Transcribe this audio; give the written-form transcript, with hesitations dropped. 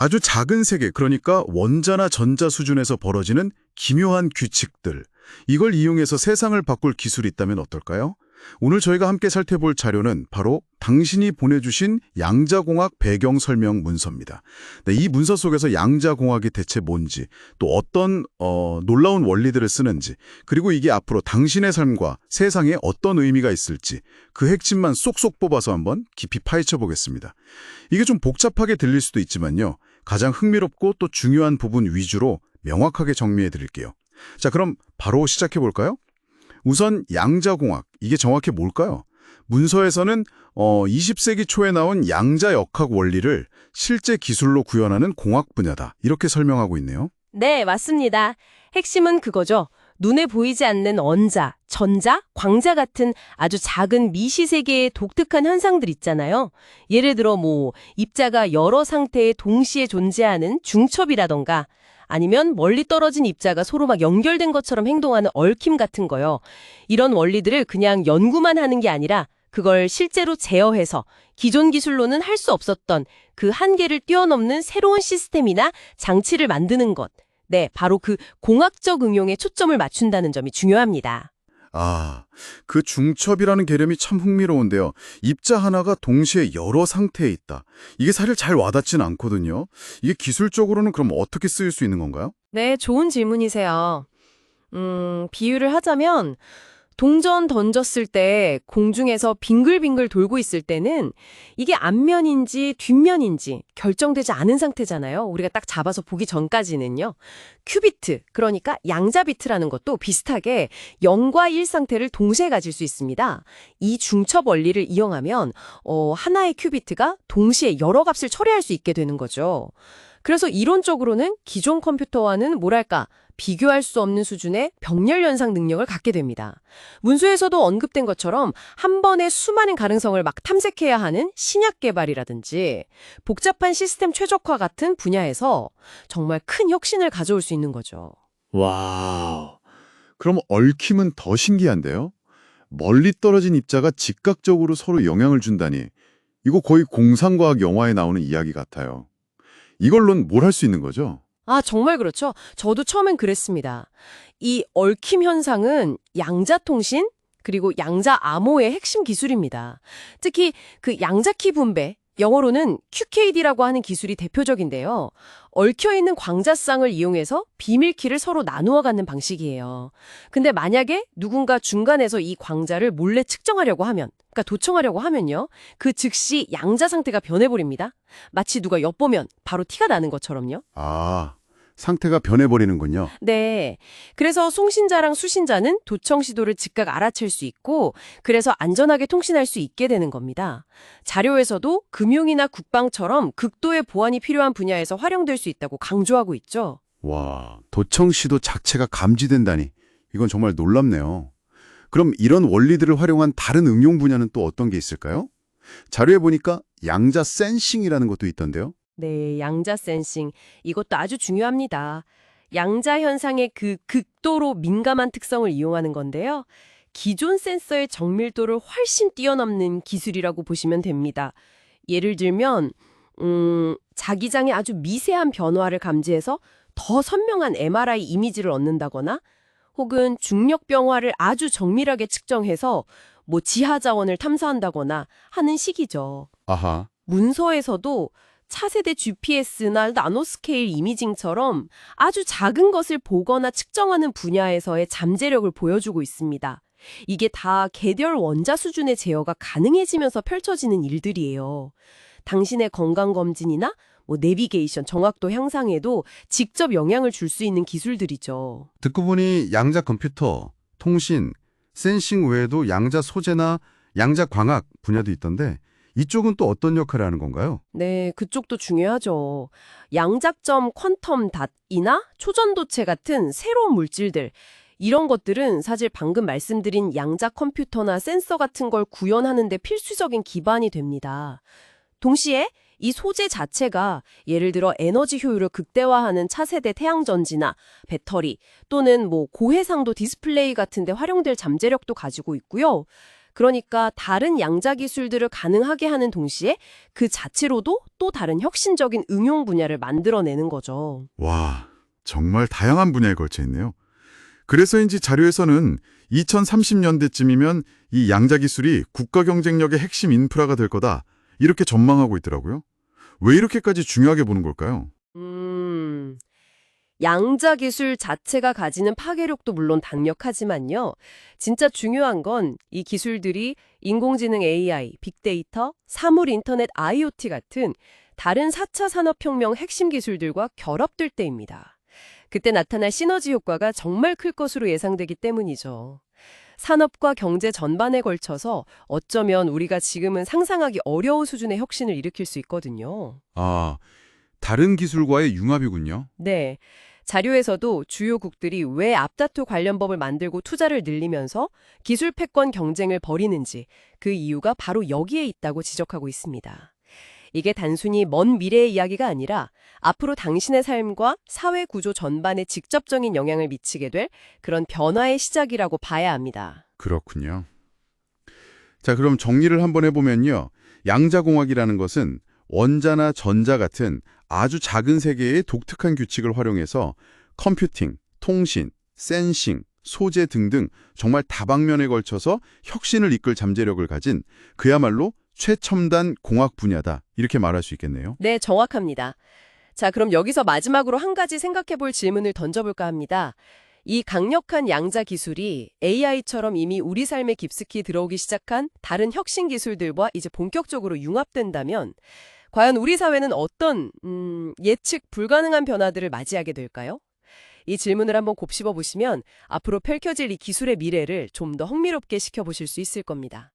아주 작은 세계, 그러니까 원자나 전자 수준에서 벌어지는 기묘한 규칙들, 이걸 이용해서 세상을 바꿀 기술이 있다면 어떨까요? 오늘 저희가 함께 살펴볼 자료는 바로 당신이 보내주신 양자공학 배경 설명 문서입니다. 네, 이 문서 속에서 양자공학이 대체 뭔지, 또 어떤 놀라운 원리들을 쓰는지, 그리고 이게 앞으로 당신의 삶과 세상에 어떤 의미가 있을지 그 핵심만 쏙쏙 뽑아서 한번 깊이 파헤쳐 보겠습니다. 이게 좀 복잡하게 들릴 수도 있지만요. 가장 흥미롭고 또 중요한 부분 위주로 명확하게 정리해 드릴게요. 자, 그럼 바로 시작해 볼까요? 우선 양자공학, 이게 정확히 뭘까요? 문서에서는 20세기 초에 나온 양자역학 원리를 실제 기술로 구현하는 공학 분야다, 이렇게 설명하고 있네요. 네, 맞습니다. 핵심은 그거죠. 눈에 보이지 않는 원자, 전자, 광자 같은 아주 작은 미시세계의 독특한 현상들 있잖아요. 예를 들어 입자가 여러 상태에 동시에 존재하는 중첩이라던가, 아니면 멀리 떨어진 입자가 서로 막 연결된 것처럼 행동하는 얽힘 같은 거요. 이런 원리들을 그냥 연구만 하는 게 아니라 그걸 실제로 제어해서 기존 기술로는 할 수 없었던 그 한계를 뛰어넘는 새로운 시스템이나 장치를 만드는 것. 네, 바로 그 공학적 응용에 초점을 맞춘다는 점이 중요합니다. 아, 그 중첩이라는 개념이 참 흥미로운데요. 입자 하나가 동시에 여러 상태에 있다. 이게 사실 잘 와닿진 않거든요. 이게 기술적으로는 그럼 어떻게 쓰일 수 있는 건가요? 네, 좋은 질문이세요. 비유를 하자면 동전 던졌을 때 공중에서 빙글빙글 돌고 있을 때는 이게 앞면인지 뒷면인지 결정되지 않은 상태잖아요. 우리가 딱 잡아서 보기 전까지는요. 큐비트, 그러니까 양자비트라는 것도 비슷하게 0과 1 상태를 동시에 가질 수 있습니다. 이 중첩 원리를 이용하면 하나의 큐비트가 동시에 여러 값을 처리할 수 있게 되는 거죠. 그래서 이론적으로는 기존 컴퓨터와는 비교할 수 없는 수준의 병렬 연상 능력을 갖게 됩니다. 문서에서도 언급된 것처럼 한 번에 수많은 가능성을 막 탐색해야 하는 신약 개발이라든지 복잡한 시스템 최적화 같은 분야에서 정말 큰 혁신을 가져올 수 있는 거죠. 와우. 그럼 얽힘은 더 신기한데요? 멀리 떨어진 입자가 즉각적으로 서로 영향을 준다니. 이거 거의 공상과학 영화에 나오는 이야기 같아요. 이걸로는 뭘 할 수 있는 거죠? 아, 정말 그렇죠. 저도 처음엔 그랬습니다. 이 얽힘 현상은 양자통신 그리고 양자암호의 핵심 기술입니다. 특히 그 양자키 분배, 영어로는 QKD라고 하는 기술이 대표적인데요. 얽혀있는 광자쌍을 이용해서 비밀키를 서로 나누어 갖는 방식이에요. 근데 만약에 누군가 중간에서 이 광자를 몰래 측정하려고 하면, 그러니까 도청하려고 하면요. 그 즉시 양자 상태가 변해버립니다. 마치 누가 엿보면 바로 티가 나는 것처럼요. 아, 상태가 변해버리는군요. 네. 그래서 송신자랑 수신자는 도청 시도를 즉각 알아챌 수 있고, 그래서 안전하게 통신할 수 있게 되는 겁니다. 자료에서도 금융이나 국방처럼 극도의 보안이 필요한 분야에서 활용될 수 있다고 강조하고 있죠. 와, 도청 시도 자체가 감지된다니. 이건 정말 놀랍네요. 그럼 이런 원리들을 활용한 다른 응용 분야는 또 어떤 게 있을까요? 자료에 보니까 양자 센싱이라는 것도 있던데요. 네, 양자 센싱. 이것도 아주 중요합니다. 양자 현상의 그 극도로 민감한 특성을 이용하는 건데요. 기존 센서의 정밀도를 훨씬 뛰어넘는 기술이라고 보시면 됩니다. 예를 들면 자기장의 아주 미세한 변화를 감지해서 더 선명한 MRI 이미지를 얻는다거나, 혹은 중력 변화를 아주 정밀하게 측정해서 지하 자원을 탐사한다거나 하는 식이죠. 아하. 문서에서도 차세대 GPS나 나노스케일 이미징처럼 아주 작은 것을 보거나 측정하는 분야에서의 잠재력을 보여주고 있습니다. 이게 다 개별 원자 수준의 제어가 가능해지면서 펼쳐지는 일들이에요. 당신의 건강검진이나 내비게이션, 정확도 향상에도 직접 영향을 줄 수 있는 기술들이죠. 듣고 보니 양자 컴퓨터, 통신, 센싱 외에도 양자 소재나 양자 광학 분야도 있던데, 이쪽은 또 어떤 역할을 하는 건가요? 네, 그쪽도 중요하죠. 양작점 퀀텀 닷이나 초전도체 같은 새로운 물질들, 이런 것들은 사실 방금 말씀드린 양자 컴퓨터나 센서 같은 걸 구현하는 데 필수적인 기반이 됩니다. 동시에 이 소재 자체가 예를 들어 에너지 효율을 극대화하는 차세대 태양전지나 배터리 또는 고해상도 디스플레이 같은 데 활용될 잠재력도 가지고 있고요. 그러니까 다른 양자 기술들을 가능하게 하는 동시에 그 자체로도 또 다른 혁신적인 응용 분야를 만들어내는 거죠. 와, 정말 다양한 분야에 걸쳐 있네요. 그래서인지 자료에서는 2030년대쯤이면 이 양자 기술이 국가 경쟁력의 핵심 인프라가 될 거다, 이렇게 전망하고 있더라고요. 왜 이렇게까지 중요하게 보는 걸까요? 양자 기술 자체가 가지는 파괴력도 물론 강력하지만요. 진짜 중요한 건 이 기술들이 인공지능 AI, 빅데이터, 사물 인터넷 IoT 같은 다른 4차 산업혁명 핵심 기술들과 결합될 때입니다. 그때 나타날 시너지 효과가 정말 클 것으로 예상되기 때문이죠. 산업과 경제 전반에 걸쳐서 어쩌면 우리가 지금은 상상하기 어려운 수준의 혁신을 일으킬 수 있거든요. 아, 다른 기술과의 융합이군요. 네. 자료에서도 주요국들이 왜 앞다투 관련 법을 만들고 투자를 늘리면서 기술 패권 경쟁을 벌이는지 그 이유가 바로 여기에 있다고 지적하고 있습니다. 이게 단순히 먼 미래의 이야기가 아니라 앞으로 당신의 삶과 사회 구조 전반에 직접적인 영향을 미치게 될 그런 변화의 시작이라고 봐야 합니다. 그렇군요. 자, 그럼 정리를 한번 해보면요. 양자공학이라는 것은 원자나 전자 같은 아주 작은 세계의 독특한 규칙을 활용해서 컴퓨팅, 통신, 센싱, 소재 등등 정말 다방면에 걸쳐서 혁신을 이끌 잠재력을 가진 그야말로 최첨단 공학 분야다, 이렇게 말할 수 있겠네요. 네, 정확합니다. 자, 그럼 여기서 마지막으로 한 가지 생각해 볼 질문을 던져볼까 합니다. 이 강력한 양자 기술이 AI처럼 이미 우리 삶에 깊숙이 들어오기 시작한 다른 혁신 기술들과 이제 본격적으로 융합된다면 과연 우리 사회는 어떤 예측 불가능한 변화들을 맞이하게 될까요? 이 질문을 한번 곱씹어 보시면 앞으로 펼쳐질 이 기술의 미래를 좀 더 흥미롭게 지켜보실 수 있을 겁니다.